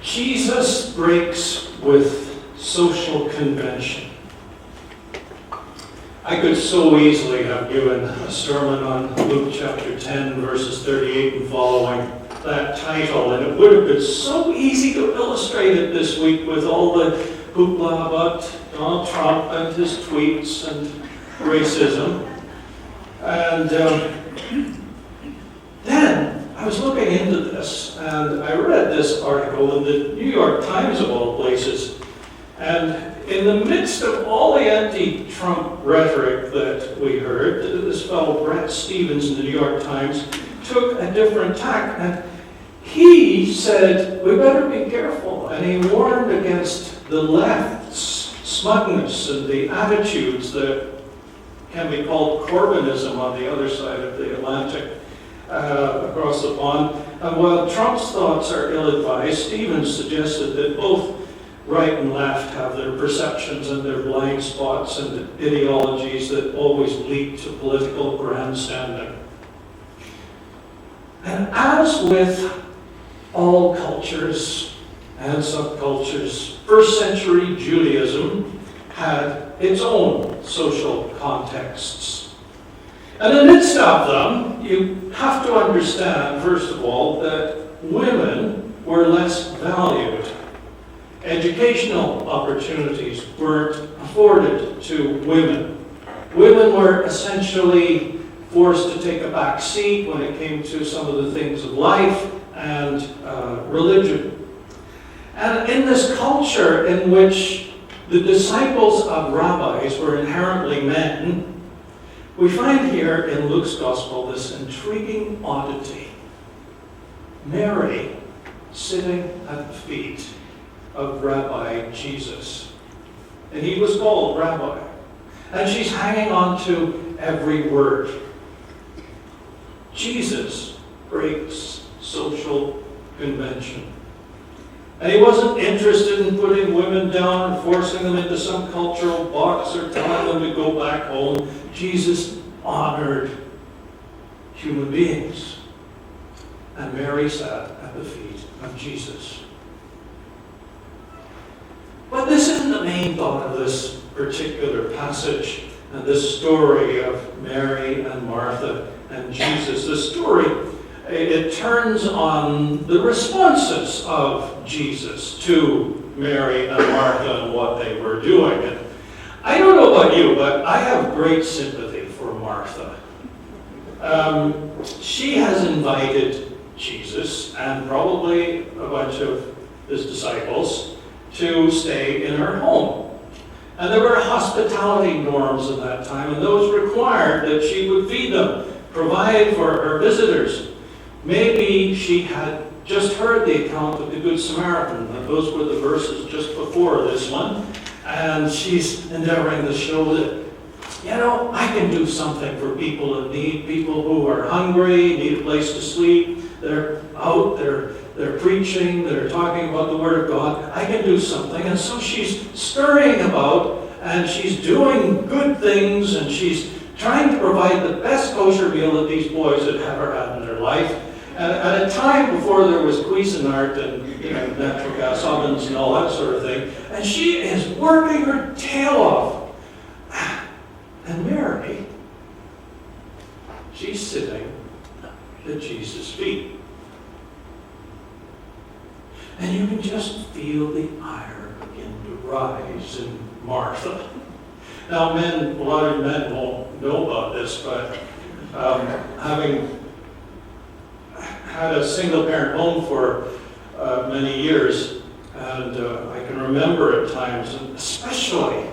Jesus breaks with social convention. I could so easily have given a sermon on Luke chapter 10, verses 38 and following, that title, and it would have been so easy to illustrate it this week with all the hoopla about Donald Trump and his tweets and racism. And then I was looking into this, and I read this article in the New York Times of all places. And in the midst of all the anti-Trump rhetoric that we heard, this fellow Brett Stevens in the New York Times took a different tack. And he said, we better be careful. And he warned against the left's smugness and the attitudes that can be called Corbynism on the other side of the Atlantic, across the pond. And while Trump's thoughts are ill-advised, Stevens suggested that both right and left have their perceptions and their blind spots and ideologies that always lead to political grandstanding. And as with all cultures and subcultures, first century Judaism had its own social contexts. And in the midst of them, you have to understand, first of all, that women were less valued. Educational opportunities weren't afforded to women. Women were essentially forced to take a back seat when it came to some of the things of life and religion. And in this culture in which the disciples of rabbis were inherently men, we find here in Luke's gospel this intriguing oddity. Mary sitting at the feet of Rabbi Jesus. And he was called Rabbi. And she's hanging on to every word. Jesus breaks social convention. And he wasn't interested in putting women down and forcing them into some cultural box or telling them to go back home. Jesus honored human beings. And Mary sat at the feet of Jesus. But this isn't the main thought of this particular passage and this story of Mary and Martha and Jesus. The story, it turns on the responses of Jesus to Mary and Martha and what they were doing. And I don't know about you, but I have great sympathy for Martha. She has invited Jesus and probably a bunch of his disciples to stay in her home. And there were hospitality norms at that time, and those required that she would feed them, provide for her visitors. Maybe she had just heard the account of the Good Samaritan, and those were the verses just before this one, and she's endeavoring to show that, I can do something for people in need, people who are hungry, need a place to sleep, they're out, they're preaching, they're talking about the Word of God. I can do something. And so she's scurrying about, and she's doing good things, and she's trying to provide the best kosher meal that these boys had ever had in their life. And at a time before there was Cuisinart and natural gas ovens and all that sort of thing. And she is working her tail off. And Mary, she's sitting at Jesus' feet. And you can just feel the ire begin to rise in Martha. Now, a lot of men won't know about this, but having had a single-parent home for many years, and I can remember at times, and especially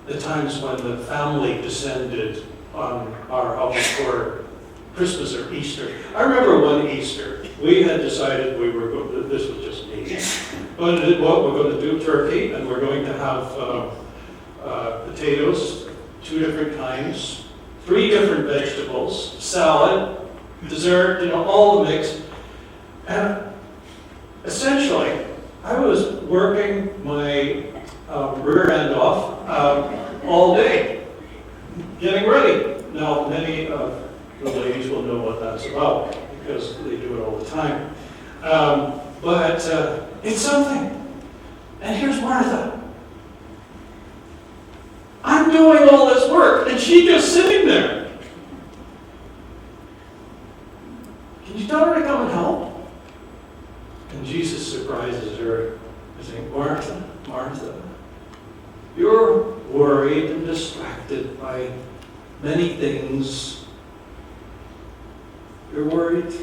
the times when the family descended on our house for Christmas or Easter. I remember one Easter, we had decided this was just me, but we're going to do turkey, and we're going to have potatoes, 2 different kinds, 3 different vegetables, salad, dessert, all the mix. And essentially, I was working my rear end off all day, getting ready. Now, many of the ladies will know what that's about because they do it all the time. but it's something. And here's Martha. I'm doing all this work, and she's just sitting there. Can you tell her to come and help? And Jesus surprises her by saying, Martha, Martha, you're worried and distracted by many things. You're worried.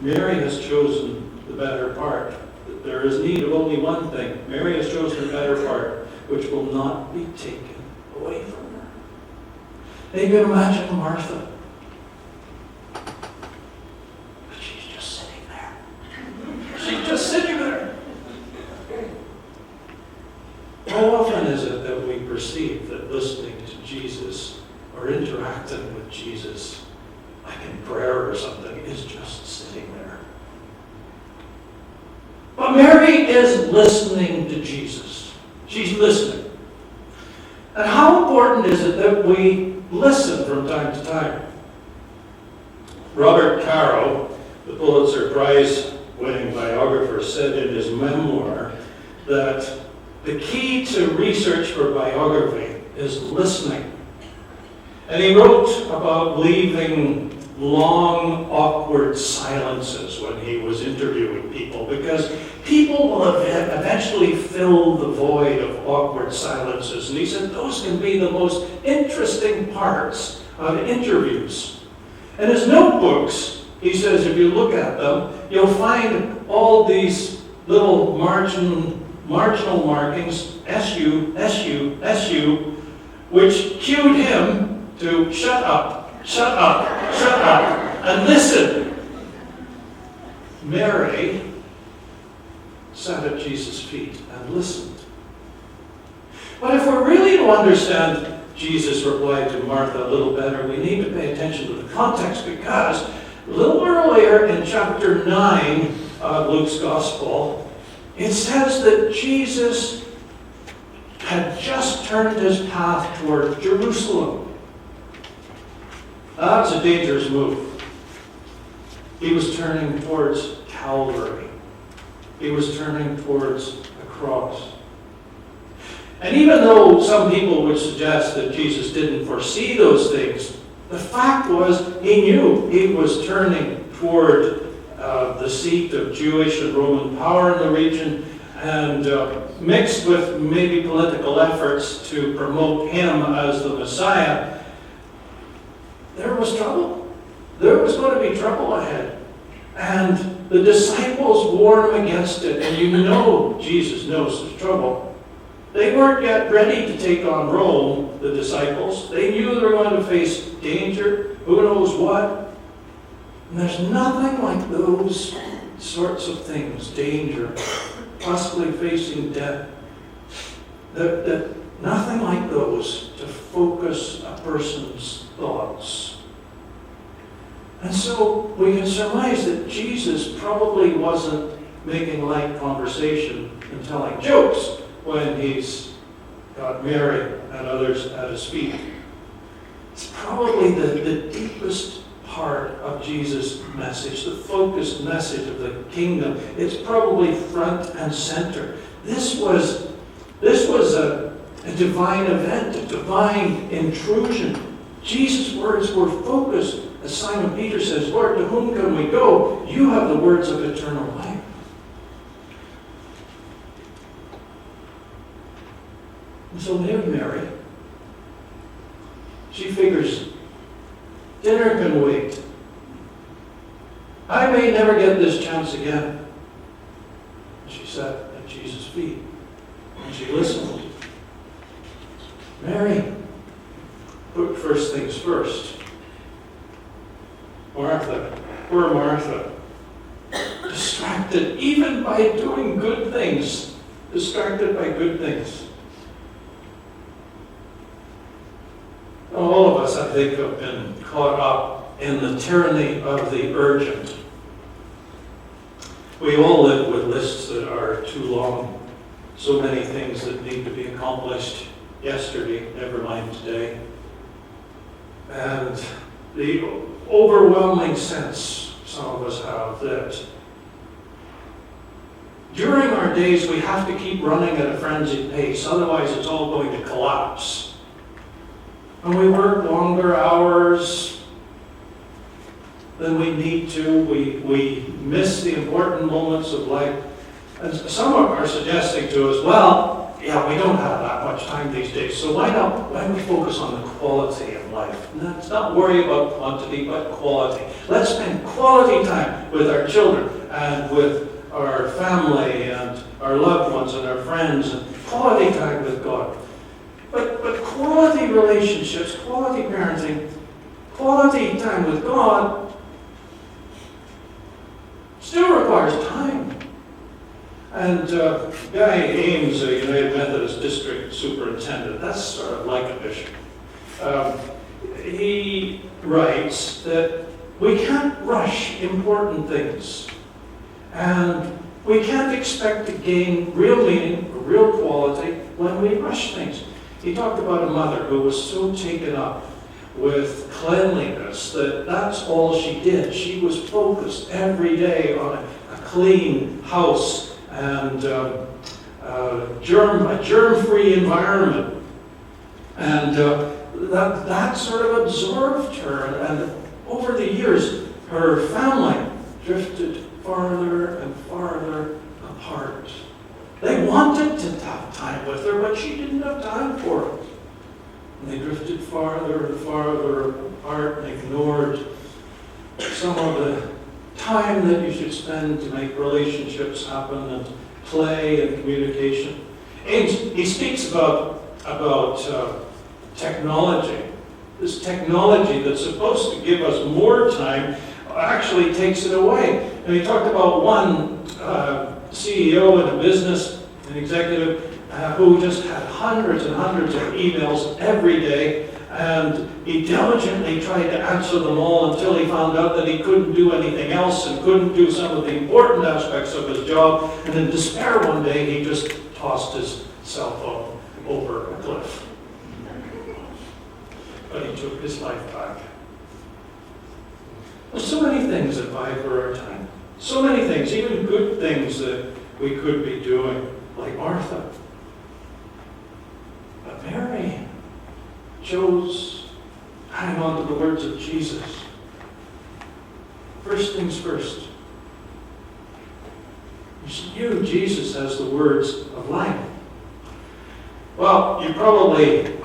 Mary has chosen the better part. There is need of only one thing. Mary has chosen the better part, which will not be taken away from her. Now you can imagine Martha. But she's just sitting there. She's just sitting there. How often is it that we perceive that listening to Jesus or interacting with Jesus, like in prayer or something, is just sitting there? But Mary is listening to Jesus. She's listening. And how important is it that we listen from time to time? Robert Caro, the Pulitzer Prize-winning biographer, said in his memoir that the key to research for biography is listening. And he wrote about leaving long, awkward silences when he was interviewing people, because people will eventually fill the void of awkward silences. And he said those can be the most interesting parts of interviews. And his notebooks, he says, if you look at them, you'll find all these little marginal markings, SU, SU, SU, which cued him to shut up, shut up, shut up, and listen. Mary sat at Jesus' feet and listened. But if we're really to understand Jesus' reply to Martha a little better, we need to pay attention to the context, because a little earlier in chapter 9 of Luke's Gospel, it says that Jesus had just turned his path toward Jerusalem. That was a dangerous move. He was turning towards Calvary. He was turning towards the cross. And even though some people would suggest that Jesus didn't foresee those things, the fact was he knew he was turning toward the seat of Jewish and Roman power in the region, and mixed with maybe political efforts to promote him as the Messiah, there was trouble. There was going to be trouble ahead. And the disciples warn him against it. And you know Jesus knows there's trouble. They weren't yet ready to take on Rome, the disciples. They knew they were going to face danger, who knows what. And there's nothing like those sorts of things, danger, possibly facing death, nothing like those to focus a person's thoughts. And so we can surmise that Jesus probably wasn't making light conversation and telling jokes when he's got Mary and others at his feet. It's probably the deepest part of Jesus' message, the focused message of the kingdom. It's probably front and center. This was a divine event, a divine intrusion. Jesus' words were focused. As Simon Peter says, Lord, to whom can we go? You have the words of eternal life. And so Mary, she figures, dinner can wait. I may never get this chance again. She sat at Jesus' feet and she listened. Mary put first things first. Martha, poor Martha, distracted even by doing good things. Distracted by good things. All of us, I think, have been caught up in the tyranny of the urgent. We all live with lists that are too long. So many things that need to be accomplished yesterday, never mind today. And the overwhelming sense some of us have that During our days, we have to keep running at a frenzied pace, otherwise it's all going to collapse. And we work longer hours than we need to. We miss the important moments of life. And some are suggesting to us, well, yeah, we don't have that much time these days, so why don't we focus on the quality of life? Let's not worry about quantity, but quality. Let's spend quality time with our children and with our family and our loved ones and our friends, and quality time with God. But quality relationships, quality parenting, quality time with God still requires time. And Guy Ames, a United Methodist District Superintendent, that's sort of like a bishop. He writes that we can't rush important things. And we can't expect to gain real meaning or real quality when we rush things. He talked about a mother who was so taken up with cleanliness that that's all she did. She was focused every day on a clean house and a germ-free environment. And that sort of absorbed her. And over the years, her family drifted farther and farther apart. They wanted to have time with her, but she didn't have time for it. And they drifted farther and farther apart and ignored some of the time that you should spend to make relationships happen and play and communication. Ames, he speaks about technology. This technology that's supposed to give us more time actually takes it away. And he talked about one CEO in a business, an executive, who just had hundreds and hundreds of emails every day, and he diligently tried to answer them all until he found out that he couldn't do anything else and couldn't do some of the important aspects of his job. And in despair one day, he just tossed his cell phone over a cliff. But he took his life back. There's so many things that vie for our time. So many things, even good things that we could be doing, like Martha. But Mary chose to hang on to the words of Jesus. First things first. You, Jesus, has the words of life. Well, you probably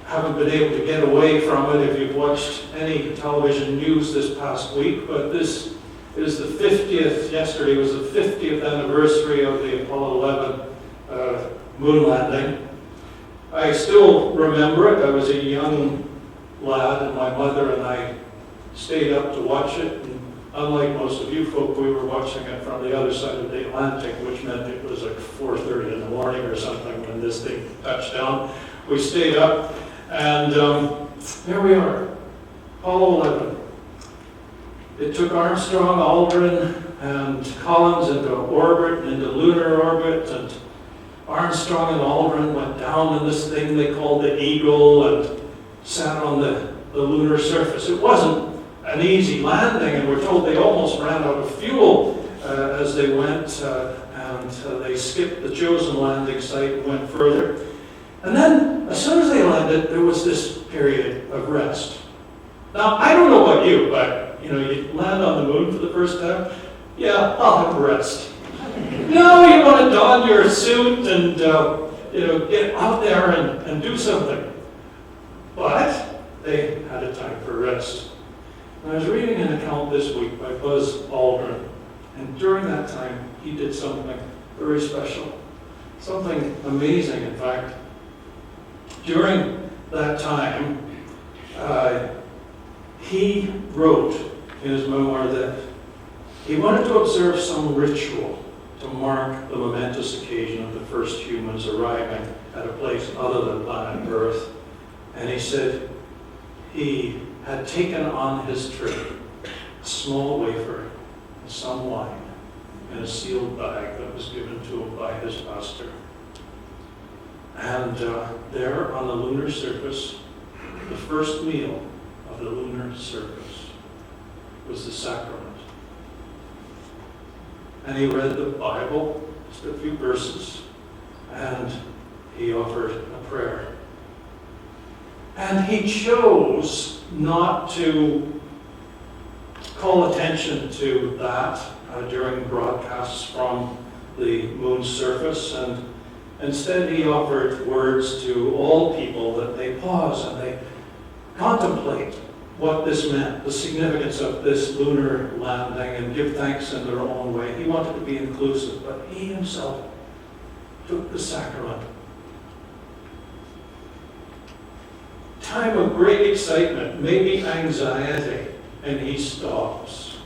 haven't been able to get away from it if you've watched any television news this past week, but this is the 50th, yesterday was the 50th anniversary of the Apollo 11 moon landing. I still remember it. I was a young lad, and my mother and I stayed up to watch it. And unlike most of you folk, we were watching it from the other side of the Atlantic, which meant it was like 4:30 in the morning or something when this thing touched down. We stayed up, and there we are, Apollo 11. It took Armstrong, Aldrin, and Collins into orbit, into lunar orbit, and Armstrong and Aldrin went down in this thing they called the Eagle and sat on the lunar surface. It wasn't an easy landing, and we're told they almost ran out of fuel as they went, and they skipped the chosen landing site and went further. And then, as soon as they landed, there was this period of rest. Now, I don't know about you, but you land on the moon for the first time. Yeah, I'll have a rest. No, you want to don your suit and get out there and do something. But they had a time for rest. And I was reading an account this week by Buzz Aldrin, and during that time he did something very special, something amazing. In fact, during that time, he wrote in his memoir that he wanted to observe some ritual to mark the momentous occasion of the first humans arriving at a place other than planet Earth. And he said he had taken on his trip a small wafer and some wine in a sealed bag that was given to him by his pastor. And there on the lunar surface, the first meal of the lunar surface was the sacrament. and he read the Bible, just a few verses, and he offered a prayer. And he chose not to call attention to that during broadcasts from the moon's surface, and instead he offered words to all people that they pause and they contemplate what this meant, the significance of this lunar landing, and give thanks in their own way. He wanted to be inclusive, but he himself took the sacrament. Time of great excitement, maybe anxiety, and he stops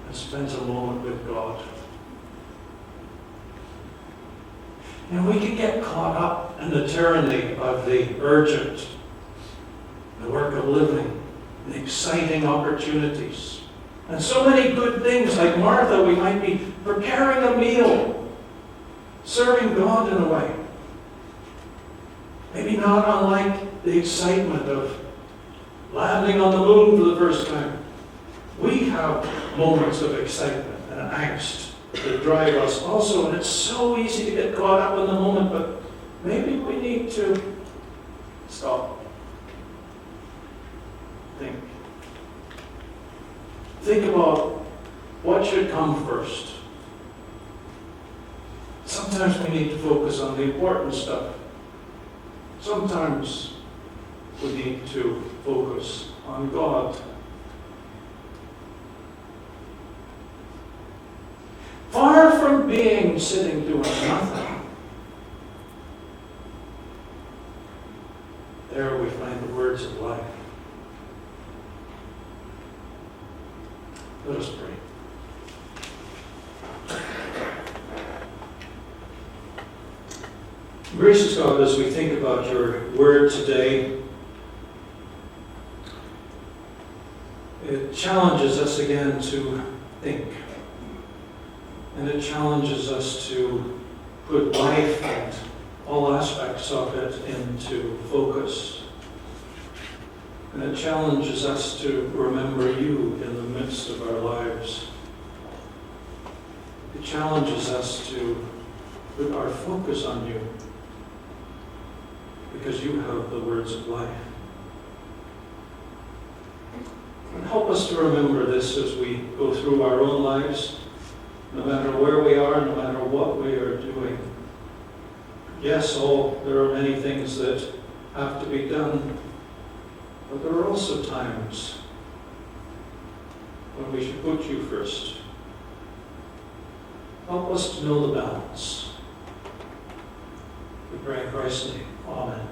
and spends a moment with God. And we can get caught up in the tyranny of the urgent, the work of living, the exciting opportunities. And so many good things, like Martha, we might be preparing a meal, serving God in a way. Maybe not unlike the excitement of landing on the moon for the first time. We have moments of excitement and angst that drive us also, and it's so easy to get caught up in the moment, but maybe we need to stop. Think about what should come first. Sometimes we need to focus on the important stuff. Sometimes we need to focus on God. Far from being sitting doing nothing, there we find the words of life. Let us pray. Gracious God, as we think about your word today, it challenges us again to think. And it challenges us to put life and all aspects of it into focus. And it challenges us to remember you in the midst of our lives. It challenges us to put our focus on you, because you have the words of life. And help us to remember this as we go through our own lives, no matter where we are, no matter what we are doing. Yes, there are many things that have to be done, but there are also times when we should put you first. Help us to know the balance. We pray in Christ's name. Amen.